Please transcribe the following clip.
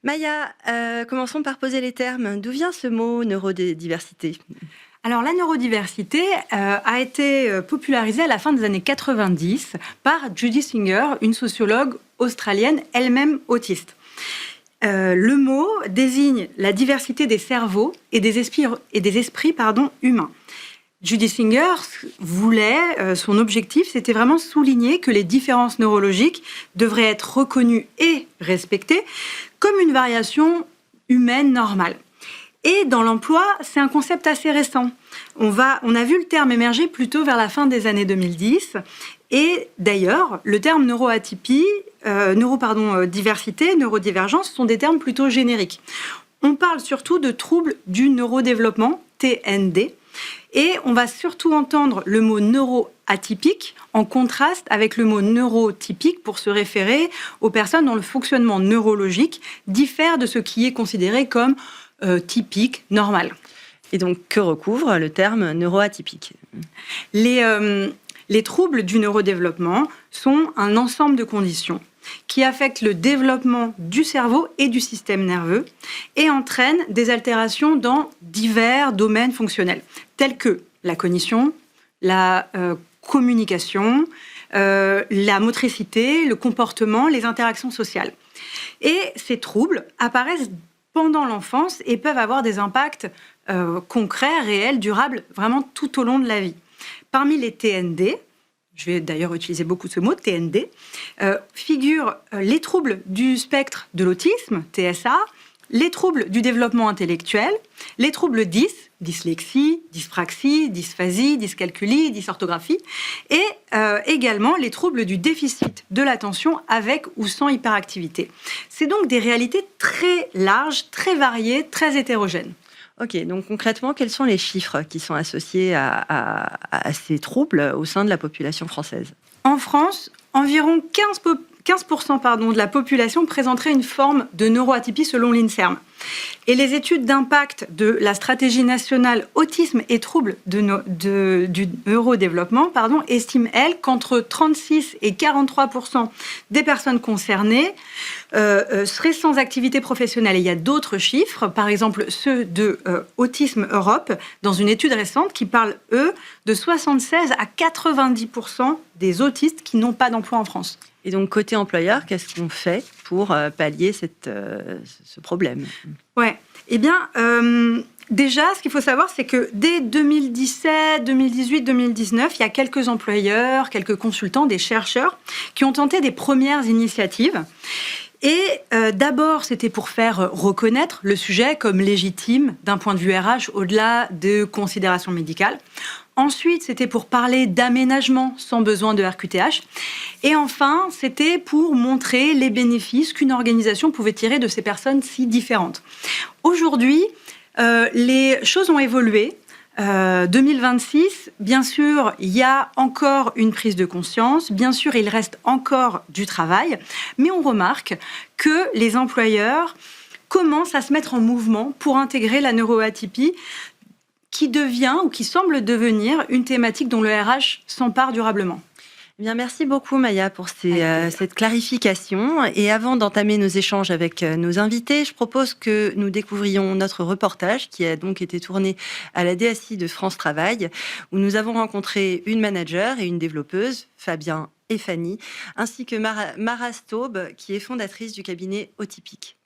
Maya, commençons par poser les termes. D'où vient ce mot neurodiversité? Alors, la neurodiversité a été popularisée à la fin des années 90 par Judy Singer, une sociologue australienne, elle-même autiste. Le mot désigne la diversité des cerveaux et des esprits humains. Judy Singer voulait, son objectif, c'était vraiment souligner que les différences neurologiques devraient être reconnues et respectées comme une variation humaine normale. Et dans l'emploi, c'est un concept assez récent. On a vu le terme émerger plutôt vers la fin des années 2010. Et d'ailleurs, le terme diversité, neurodivergence sont des termes plutôt génériques. On parle surtout de troubles du neurodéveloppement, TND. Et on va surtout entendre le mot neuroatypique en contraste avec le mot neurotypique pour se référer aux personnes dont le fonctionnement neurologique diffère de ce qui est considéré comme typique, normal. Et donc, que recouvre le terme neuroatypique? Les troubles du neurodéveloppement sont un ensemble de conditions qui affectent le développement du cerveau et du système nerveux et entraînent des altérations dans divers domaines fonctionnels, tels que la cognition, la communication, la motricité, le comportement, les interactions sociales. Et ces troubles apparaissent pendant l'enfance et peuvent avoir des impacts concrets, réels, durables, vraiment tout au long de la vie. Parmi les TND, je vais d'ailleurs utiliser beaucoup ce mot, TND, figurent les troubles du spectre de l'autisme, TSA, les troubles du développement intellectuel, les troubles dyslexie, dyspraxie, dysphasie, dyscalculie, dysorthographie, et également les troubles du déficit de l'attention avec ou sans hyperactivité. C'est donc des réalités très larges, très variées, très hétérogènes. Ok, donc concrètement, quels sont les chiffres qui sont associés à ces troubles au sein de la population française? En France, environ 15% de la population présenterait une forme de neuroatypie selon l'INSERM. Et les études d'impact de la stratégie nationale autisme et troubles du neurodéveloppement estiment, elles, qu'entre 36 et 43% des personnes concernées seraient sans activité professionnelle. Et il y a d'autres chiffres, par exemple ceux de Autisme Europe, dans une étude récente qui parle, eux, de 76 à 90% des autistes qui n'ont pas d'emploi en France. Et donc, côté employeur, qu'est-ce qu'on fait pour pallier ce problème? Ouais. Eh bien, déjà, ce qu'il faut savoir, c'est que dès 2017, 2018, 2019, il y a quelques employeurs, quelques consultants, des chercheurs qui ont tenté des premières initiatives. Et d'abord, c'était pour faire reconnaître le sujet comme légitime d'un point de vue RH au-delà de considérations médicales. Ensuite, c'était pour parler d'aménagement sans besoin de RQTH. Et enfin, c'était pour montrer les bénéfices qu'une organisation pouvait tirer de ces personnes si différentes. Aujourd'hui, les choses ont évolué. 2026, bien sûr, il y a encore une prise de conscience. Bien sûr, il reste encore du travail. Mais on remarque que les employeurs commencent à se mettre en mouvement pour intégrer la neuroatypie qui devient ou qui semble devenir une thématique dont le RH s'empare durablement. Eh bien, merci beaucoup Maya pour cette clarification. Et avant d'entamer nos échanges avec nos invités, je propose que nous découvrions notre reportage qui a donc été tourné à la DSI de France Travail, où nous avons rencontré une manager et une développeuse, Fabien et Fanny, ainsi que Mara Staub, qui est fondatrice du cabinet Autypique.